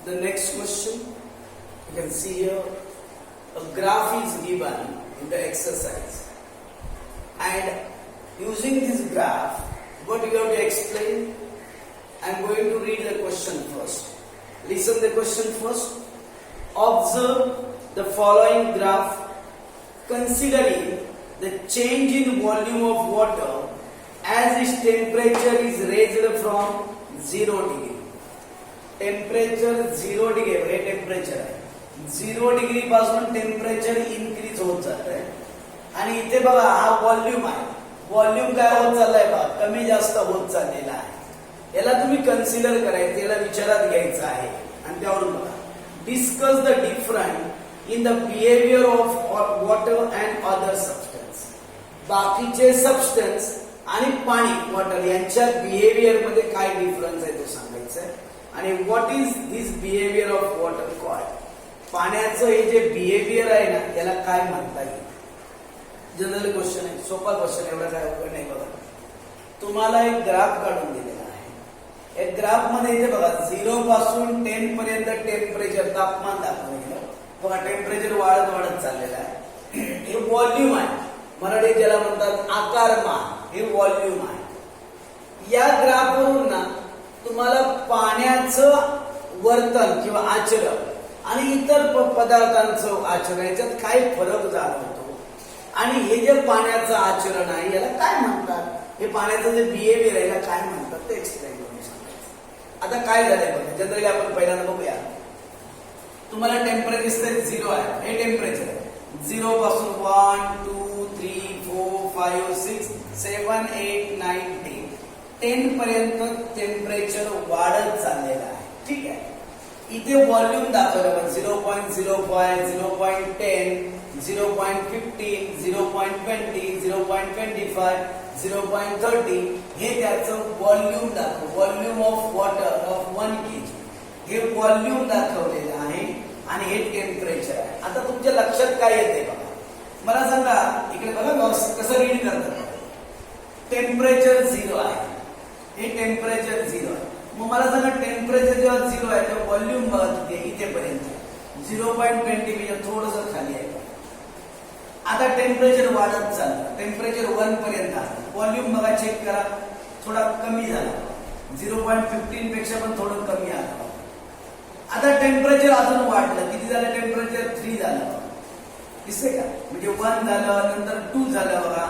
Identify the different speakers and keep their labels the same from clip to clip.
Speaker 1: The next question, you can see here, a graph is given in the exercise, and using this graph, what you have to explain? I am going to read the question first. Listen the question first. Observe the following graph considering the change in volume of water as its temperature is raised from 0 degree. Temperature 0 degree हे temperature आहे. 0 degree पासून temperature increase होत जात आहे आणि इथे बघा हा व्हॉल्यूम आहे. व्हॉल्यूम काय होत चाललाय बघा, कमी जास्त होत चाललेला आहे. याला तुम्ही कन्सिडर करायचं, याला विचारात घ्यायचं आहे आणि त्यावरून बघा. Discuss the different in the behaviour of water and other substance. बाकीचे सबस्टन्स आणि पाणी वॉटर यांच्या बिहेवियर मध्ये काय डिफरन्स आहे तो सांगायचा आहे. आणि what is this behaviour of water called. पाण्याचं हे जे बिहेवियर आहे ना याला काय म्हणता येईल. जनरल क्वेश्चन आहे, सोपा क्वेश्चन, एवढा काय अवघड नाही. बघा तुम्हाला एक ग्राफ काढून दिलेला आहे. एक ग्राफ मध्ये इथे बघा 0 पासून 10 पर्यंत टेम्परेचर तापमान दाखवलं गेलं. बघा टेम्परेचर वाढत वाढत चाललेलं आहे. हे व्हॉल्यूम आहे, मराठीत ज्याला म्हणतात आकारमान, हे व्हॉल्यूम आहे. या ग्राफवरून ना तुम्हाला पाण्याचं वर्तन किंवा आचरण आणि इतर पदार्थांचं आचरण याच्यात काय फरक जाणवतो आणि हे जे पाण्याचं आचरण आहे याला काय म्हणतात, हे पाण्याचं जे बिहेवियर आहे याला काय म्हणतात ते एक्सप्लेन करून सांगायचं. आता काय झालंय बघा, जनरली आपण पहिल्यांदा बघूया. तुम्हाला टेम्परेचर 0 आहे, हे टेम्परेचर आहे. 0 पासून 1 2 3 4 5 6 7 8 9 10 पर्यंत टेम्परेचर वाढत चाललेलं आहे. ठीक आहे. इथे व्हॉल्यूम दाखवलं 0.05 0.10 0.15 0.20 0.25 0.30 हे त्याचं व्हॉल्यूम दाखव. Volume of water of 1 kg हे व्हॉल्यूम दाखवलेलं आहे आणि हे टेम्परेचर आहे. आता तुमच्या लक्षात काय येते बघा, मला सांगा. इकडे बघा कसं रीड करतात. टेम्परेचर 0 आहे, हे टेम्परेचर 0 आहे. मग मला सांगा टेम्परेचर जेव्हा 0 आहे तेव्हा व्हॉल्यूम बघा किती आहे, इथेपर्यंत 0.20 म्हणजे थोडंसं खाली आहे. आता टेम्परेचर वाढत चाललं, टेम्परेचर 1 पर्यंत आलं. व्हॉल्यूम बघा चेक करा, थोडा कमी झाला, 0.15 पेक्षा पण थोडं कमी आलं. आता टेम्परेचर अजून वाढलं, किती झालं टेम्परेचर 3 झालं. दिसते का, म्हणजे 1 झालं, नंतर 2 झालं बघा,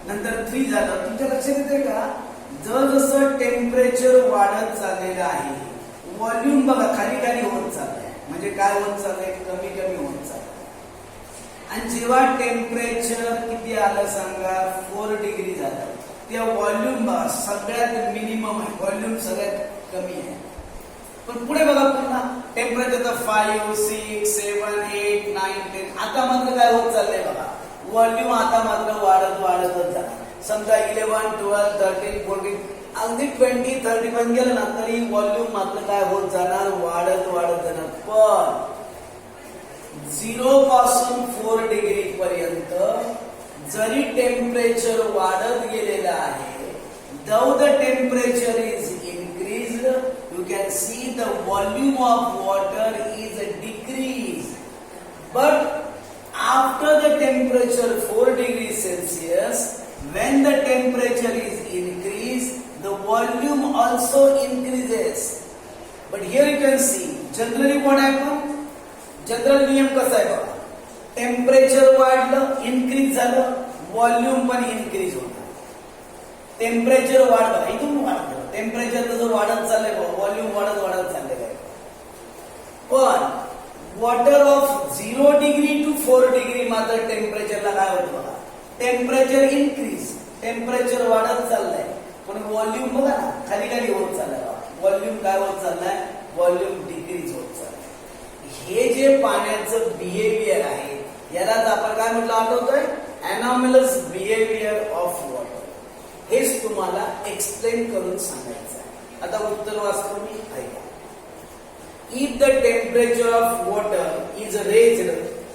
Speaker 1: नंतर 3 झालं. तुमच्या लक्षात येते का, जसं टेम्परेचर वाढत चाललेलं आहे व्हॉल्यूम बघा खाली खाली होत चाललंय. म्हणजे काय होत चाललंय, कमी कमी होत चाललंय. आणि जेव्हा टेम्परेचर किती आलं सांगा, 4 डिग्री झालं, तेव्हा व्हॉल्यूम बघा सगळ्यात मिनिमम आहे, व्हॉल्यूम सगळ्यात कमी आहे. पण पुढे बघा पुन्हा टेम्परेचर 5 6 7 8 9 10 आता मात्र काय होत चाललंय बघा, व्हॉल्यूम आता मात्र वाढत वाढतच झाला. समजा 11 12 13 14 अगदी 20 30 पण गेलं ना तरी व्हॉल्यूम मात्र काय होत जाणार, वाढत वाढत जाणार. पण 0 पासून 4 डिग्री पर्यंत जरी टेम्परेचर वाढत गेलेलं आहे, though the temperature is increased, you can see the volume of water is decreased. But after the temperature 4 degrees Celsius, when the temperature is increased, the volume also increases. But here you can see, generally what happens? General नियम कसा आहे बघा, temperature वाढलं, increase झालं, volume पण increase होणार. Temperature वाढलं, इथून वाढलं, टेम्परेचर जसं वाढत चाललंय व्हॉल्यूम वाढत वाढत चाललेलं आहे. पण water of 0 degree to 4 degree मात्र टेम्परेचरला काय होतं बघा, टेम्परेचर इन्क्रीज, टेम्परेचर वाढत चाललंय, पण व्हॉल्यूम बघा ना खाली खाली होत चाललंय. व्हॉल्यूम काय होत चाललाय, व्हॉल्यूम डिक्रीज होत चाललंय. हे जे पाण्याचं बिहेवियर आहे यालाच आपण काय म्हटलं आठवतोय, एनॉमलस बिहेवियर ऑफ वॉटर. हेच तुम्हाला एक्सप्लेन करून सांगायचं आहे. आता उत्तर वाचतो मी, ऐका. If the temperature of water is raised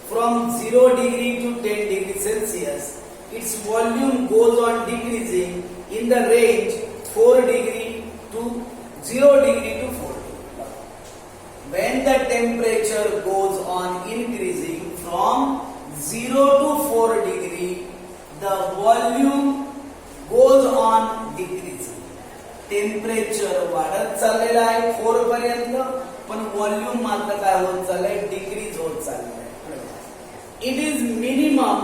Speaker 1: from 0 degree to 10 degree Celsius, its volume goes on decreasing in the range 4 degree to 0 degree to 4 degree. temperature goes on increasing from 0 to 4 degree, the volume goes on decreasing. Temperature वाढत चाललेलं आहे 4 पर्यंत, पण volume मात्र काय होत चाललंय, decrease होत चाललंय. It is minimum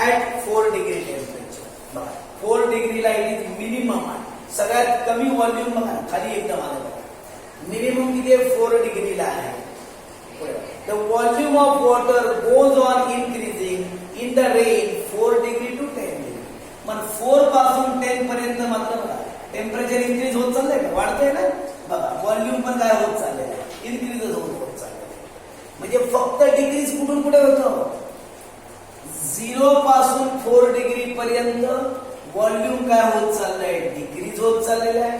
Speaker 1: at 4 degree temperature. 4 डिग्रीला इट इज मिनिमम आहे. सगळ्यात कमी व्हॉल्यूम बघा खाली एकदम आलं बघा. मिनिमम किती आहे, 4 डिग्रीला आहे. The volume of water goes on increasing in the range 4 degree to 10 degree. पण 4 पासून 10 पर्यंत मात्र बघा टेम्परेचर इन्क्रीज होत चाललंय का, वाढतंय ना बघा. व्हॉल्यूम पण काय होत चाललंय, इन्क्रीजच होत चाललंय. म्हणजे फक्त डिक्रीज कुठून कुठे होतं, 0 पासून 4 डिग्री पर्यंत व्हॉल्यूम काय होत चाललंय, डिक्रीज होत चाललेलं आहे.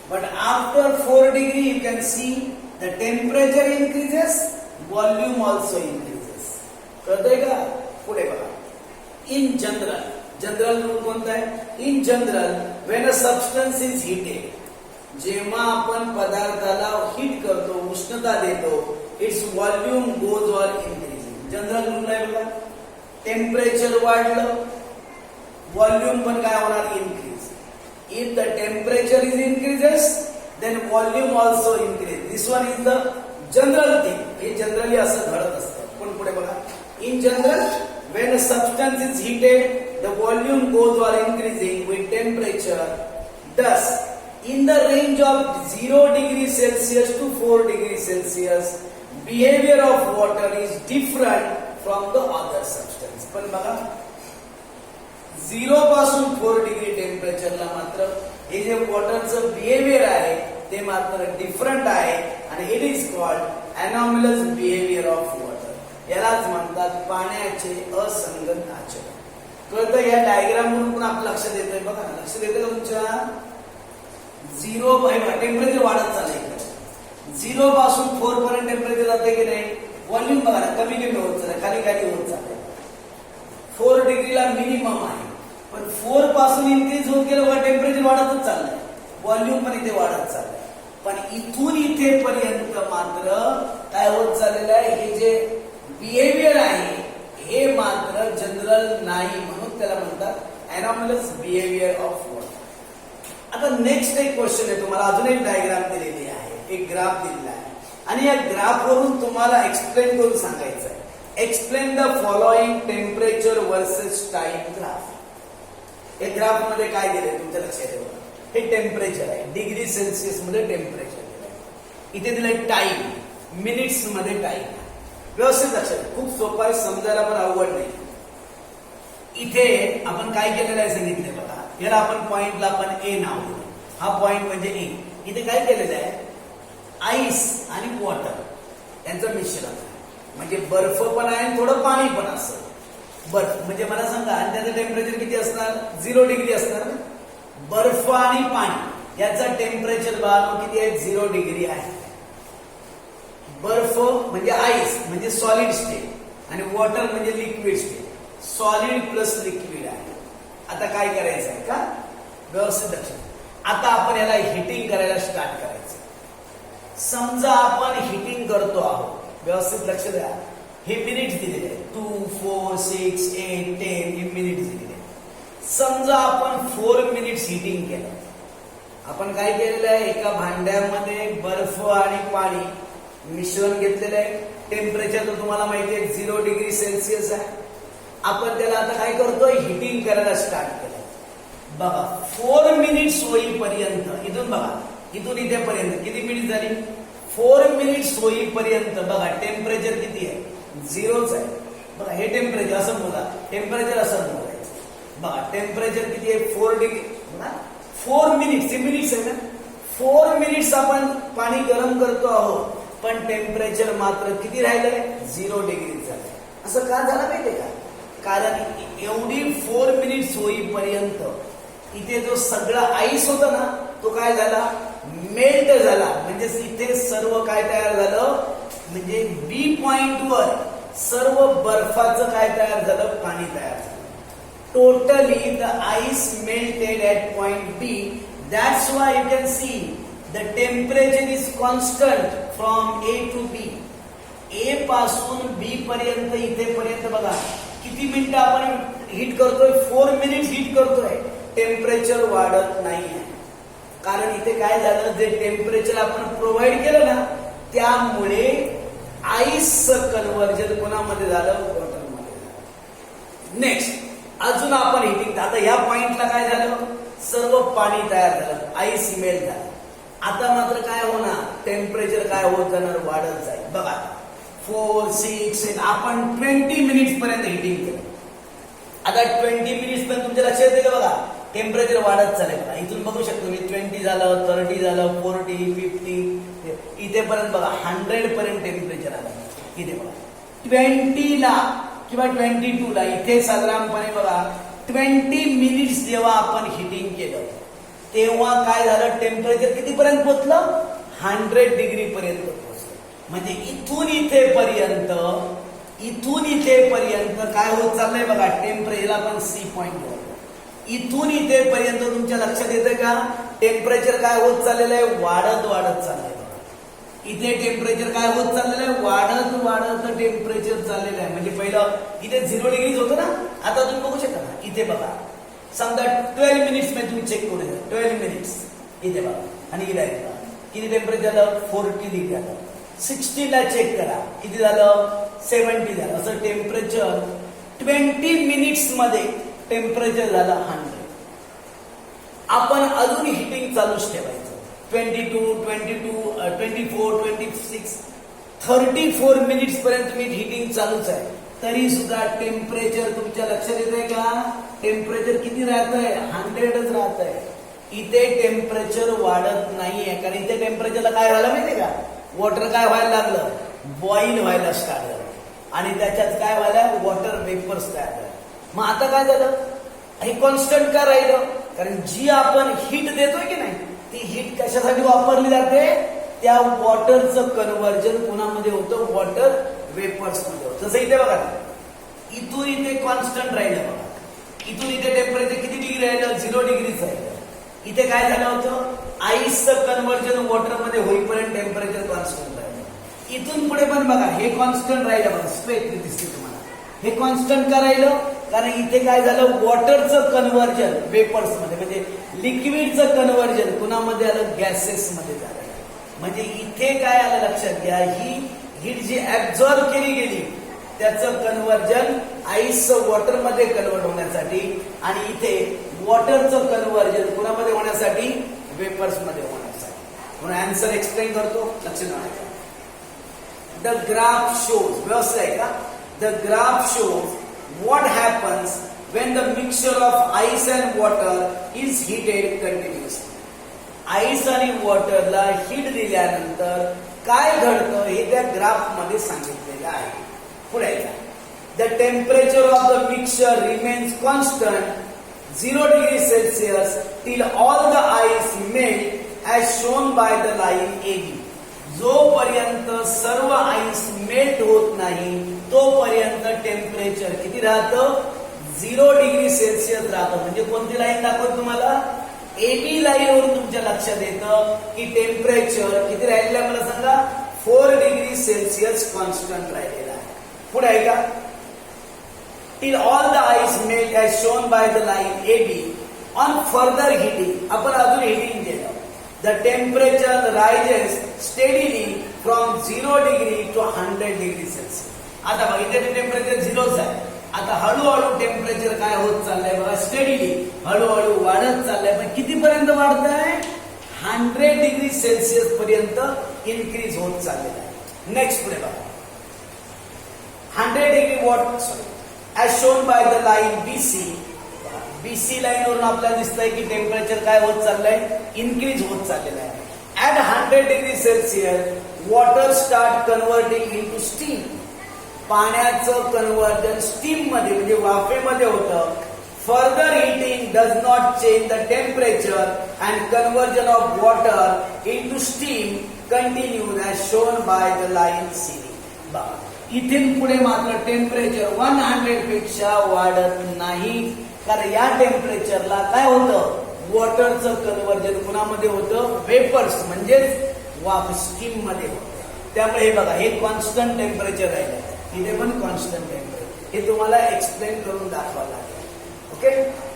Speaker 1: But after 4 degree you can see the temperature increases, volume also increases. कळतंय का, पुढे बघा. इन जनरल, जनरल रूल कोणता आहे, in general when a substance is heated, जेव्हा आपण पदार्थाला हीट करतो, उष्णता देतो, its volume goes on increasing. General rule आहे बघा. टेम्परेचर वाढलं, व्हॉल्यूम पण काय होणार, increase. If the temperature is increases then volume also increase. This one is the general thing. हे जनरली असं घडत असतं. पण पुढे बघा. In general when a substance is heated, the volume goes on increasing with temperature. Thus, in the range of 0 degrees Celsius to 4 degrees Celsius, behavior of water is different from the other substance. पण बघा 0 पासून 4 degree टेम्परेचरला मात्र हे जे वॉटरचं behaviour आहे ते मात्र different आहे आणि it is called anomalous behaviour of water. यालाच म्हणतात पाण्याचे असंगत आचरण. कळतं, या डायग्राम वरून पण आपलं लक्षात येतंय बघा. लक्षात येतं का तुमच्या, 0 टेम्परेचर वाढत चाललंय. 0 पासून 4 पर्यंत टेम्परेचर जाते की नाही, व्हॉल्यूम बघा ना कमी कमी होत चाललंय, खाली खाली होत चाललंय. 4 डिग्रीला मिनिमम आहे, पण 4 पासून इन्क्रीज होत गेलं बघा, टेम्परेचर वाढतच चाललंय, व्हॉल्यूम पण इथे वाढत चाललंय. पण इथून इथे पर्यंत मात्र काय होत चाललेलं आहे, हे जे बिहेवियर आहे हे मात्र जनरल नाही, म्हणून त्याला म्हणतात एनॉमलस बिहेवियर ऑफ वॉटर. आता नेक्स्ट एक क्वेश्चन आहे, तुम्हाला अजून एक डायग्राम दिलेली आहे, एक ग्राफ दिलेला आहे आणि या ग्राफ वरून तुम्हाला एक्सप्लेन करून सांगायचं आहे. Explain the following temperature versus time graph. हे ग्राफ मध्ये काय दिलंय तुमच्या लक्षात ठेवा. हे टेम्परेचर आहे, डिग्री सेल्सिअस मध्ये टेम्परेचर दिलंय. इथे दिलंय टाइम, मिनिट्स मध्ये टाइम. व्यवस्थित लक्षात, खूप सोपं आहे, समजायला पण अवघड नाही. इथे आपण काय केलेलं आहे सांगितलं बघा. याला आपण पॉइंटला आपण ए नाव दिलं. हा पॉइंट म्हणजे ए. इथे काय केलेलं आहे, आईस आणि वॉटर यांचं मिश्रण आहे. म्हणजे बर्फ पण आहे आणि थोडं पाणी पण असतं. बर्फ म्हणजे मला सांगा, आणि त्याचं टेम्परेचर किती असणार, 0 डिग्री असणार ना. बर्फ आणि पाणी याचा टेम्परेचर बघा किती आहे, 0 डिग्री आहे. बर्फ म्हणजे आईस म्हणजे सॉलिड स्टेट आणि वॉटर म्हणजे liquid state. Solid plus liquid आहे. आता काय करायचं आहे का, व्यवस्थित लक्षात. आता आपण याला हिटिंग करायला स्टार्ट करायचं. समजा आपण हिटिंग करतो आहोत, व्यवस्थित लक्ष द्या. हे मिनिट्स दिलेले आहेत, 2, 4, 6, 8, 10 हे मिनिट्स दिलेले आहेत. समजा आपण 4 मिनिट्स हिटिंग केलं. आपण काय केलेलं आहे, एका भांड्यामध्ये बर्फ आणि पाणी मिश्रण घेतलेलं आहे. टेम्परेचर तर तुम्हाला माहिती आहे 0 डिग्री सेल्सिअस आहे. आपण त्याला आता काय करतोय, हिटिंग करायला स्टार्ट केलं. बघा 4 मिनिट्स होईपर्यंत, इथून बघा इथून इथे पर्यंत किती मिनिट झाली, 4 मिनिट्स होईपर्यंत बघा टेम्परेचर किती आहे, 0च आहे. बघा हे टेम्परेचर असं मोजा, टेम्परेचर असं मोजायचं. बघा टेम्परेचर किती आहे, 4 डिग्री. 4 मिनिट्स, हे मिनिट्स आहे ना. 4 मिनिट्स आपण पाणी गरम करतो आहोत, पण टेम्परेचर मात्र किती राहिलंय, 0 डिग्री झालंय. असं का झालं माहितीये का, कारण एवढी 4 मिनिट्स होईपर्यंत इथे जो सगळा आईस होता ना तो काय झाला, मेल्ट झाला. म्हणजे इथे सर्व काय तयार झालं, म्हणजे बी पॉइंट वर सर्व बर्फाचं काय तयार झालं, पाणी तयार झालं. Totally the ice melted at point B. That's why you can see the temperature is constant from A to B. A पासून बी पर्यंत इथेपर्यंत बघा किती मिनिटं आपण हीट करतोय, 4 मिनिट्स हीट करतोय. टेम्परेचर वाढत नाहीये, कारण इथे काय झालं, जे टेम्परेचर आपण प्रोव्हाइड केलं ना त्यामुळे आईसचं कन्व्हर्जन कोणामध्ये झालं, वॉटरमध्ये झालं. नेक्स्ट अजून आपण हिटिंग, आता या पॉइंटला काय झालं, सर्व पाणी तयार झालं, आईस मेल्ट झालं. आता मात्र काय होणार, टेम्परेचर काय होत जाणार, वाढत जाईल. बघा 4, 6, 7 आपण 20 मिनिट्स पर्यंत हिटिंग केलं. आता 20 मिनिट्स पर्यंत तुमच्या लक्षात येते का, बघा टेम्परेचर वाढत चालेल. इथून बघू शकतो मी 20 झालं, 30 झालं, 40, 50, इथेपर्यंत बघा 100 पर्यंत टेम्परेचर आलं. इथे बघा 20 ला किंवा 22 ला इथे साधारणपणे बघा 20 मिनिट्स जेव्हा आपण हिटिंग केलं तेव्हा काय झालं, टेम्परेचर कितीपर्यंत पोहोचलं, 100 डिग्री पर्यंत पोहोचलं. म्हणजे इथून इथेपर्यंत काय होत चाललंय बघा, टेम्परेचर आपण सी पॉइंट इथून इथेपर्यंत तुमच्या लक्षात येतं का, टेम्परेचर काय होत चाललेलं आहे, वाढत चाललंय. इथे टेम्परेचर काय होत चाललेलं आहे, वाढत टेम्परेचर चाललेलं आहे. म्हणजे पहिलं इथे 0 डिग्रीज होतं ना, आता तुम्ही बघू शकता ना, इथे बघा समजा 12 मिनिट्स मध्ये तुम्ही चेक करू द्या, 12 मिनिट्स इथे बघा, आणि इथे किती टेम्परेचर झालं, 40 डिग्री झालं. 16 ला चेक करा, किती झालं, 70 झालं. असं टेम्परेचर 20 मिनिट्स मध्ये टेम्परेचर झालं 100. आपण अजून हिटिंग चालूच ठेवायचं. 22, 24, 26, 34 मिनिट्स पर्यंत तुम्ही हिटिंग चालूच आहे. तरी सुद्धा टेम्परेचर तुमच्या लक्षात येत आहे का, टेम्परेचर किती राहत आहे, 100च राहत आहे. इथे टेम्परेचर वाढत नाहीये, कारण इथे टेम्परेचरला काय झालं माहितीये का, वॉटर काय व्हायला लागलं, बॉईल व्हायला स्टार्ट झालं, आणि त्याच्यात काय व्हायला, वॉटर वेपर्स तयार झाले. मग आता काय झालं, हे कॉन्स्टंट का राहिलं, कारण जी आपण हीट देतोय की नाही, ती हीट कशासाठी वापरली जाते, त्या वॉटरचं कन्व्हर्जन कोणामध्ये होतं, वॉटर वेपर्स मध्ये होतं. जसं इथे बघा, इथून इथे कॉन्स्टंट राहिलं बघा, इथून इथे टेम्परेचर किती डिग्री राहिलं, 0 डिग्रीच राहिलं. इथे काय झालं होतं, आईसचं कन्व्हर्जन वॉटरमध्ये होईपर्यंत टेम्परेचर कॉन्स्टंट राहिलं. इथून पुढे पण बघा हे कॉन्स्टंट राहिलं बघा, स्ट्रेट दिसते तुम्हाला. हे कॉन्स्टंट का राहिलं, कारण इथे काय झालं, वॉटरचं कन्व्हर्जन वेपर्स मध्ये, म्हणजे लिक्विडचं कन्व्हर्जन कुणामध्ये आलं, गॅसेस मध्ये झालं. म्हणजे इथे काय आलं लक्षात घ्या, ही हीट जी ऍब्झॉर्ब केली गेली त्याचं कन्व्हर्जन आईसचं वॉटरमध्ये कन्व्हर्ट होण्यासाठी, आणि इथे वॉटरचं कन्व्हर्जन कुणामध्ये होण्यासाठी, वेपर्स मध्ये होण्यासाठी. म्हणून आन्सर एक्सप्लेन करतो, लक्ष द्या. द ग्राफ शोज, व्यवस्थित आहे का, the graph shows what happens when the mixture of ice and water is heated continuously. Ice आणि वॉटरला हीट दिल्यानंतर काय घडतं हे त्या ग्राफ मध्ये सांगितलेलं आहे. पुढे the temperature of the mixture remains constant 0 degree Celsius till all the ice melt as shown by the line AB. जोपर्यंत सर्व आईस मेल्ट होत नाही तोपर्यंत टेम्परेचर किती राहतं, 0 डिग्री सेल्सिअस राहतं. म्हणजे कोणती लाईन दाखवत तुम्हाला, AB लाईनवरून तुमच्या लक्षात येतं की टेम्परेचर किती राहिलेलं आहे, मला सांगा, 4 डिग्री सेल्सिअस कॉन्स्टंट राहिलेला आहे. पुढे आहे का, till all the ice melt as shown by the line AB. On further heating, आपण अजून हिटिंग केलं, the temperature rises steadily from 0 degree to 100 degree Celsius. आता बघा इथे टेम्परेचर 0च आहे. आता हळूहळू टेम्परेचर काय होत चाललंय बघा, स्टेडीली हळूहळू वाढत चाललंय. पण कितीपर्यंत वाढत आहे, 100 डिग्री सेल्सिअस पर्यंत इन्क्रीज होत चाललेलं आहे. नेक्स्ट पुढे बघा, 100 degree as shown by the line BC. BC लाईनवरून आपल्याला दिसतंय की टेम्परेचर काय होत चाललंय, इन्क्रीज होत चाललेलं आहे. At 100 degree Celsius water start converting into steam. पाण्याचं कन्व्हर्जन स्टीम मध्ये म्हणजे वाफेमध्ये होतं. Further heating does not change the temperature and conversion of water into steam continues as shown by the line CD. इथून पुढे मात्र टेम्परेचर 100 पेक्षा वाढत नाही, कारण या टेम्परेचरला काय होतं, वॉटरचं कन्व्हर्जन कुणामध्ये होतं, वेपर्स म्हणजेच वाफ, स्टीम मध्ये होतं. त्यामुळे हे बघा, हे कॉन्स्टंट टेम्परेचर आहे, इथे पण कॉन्स्टंट टेम्परेचर, हे तुम्हाला एक्सप्लेन करून दाखवावं लागेल. ओके.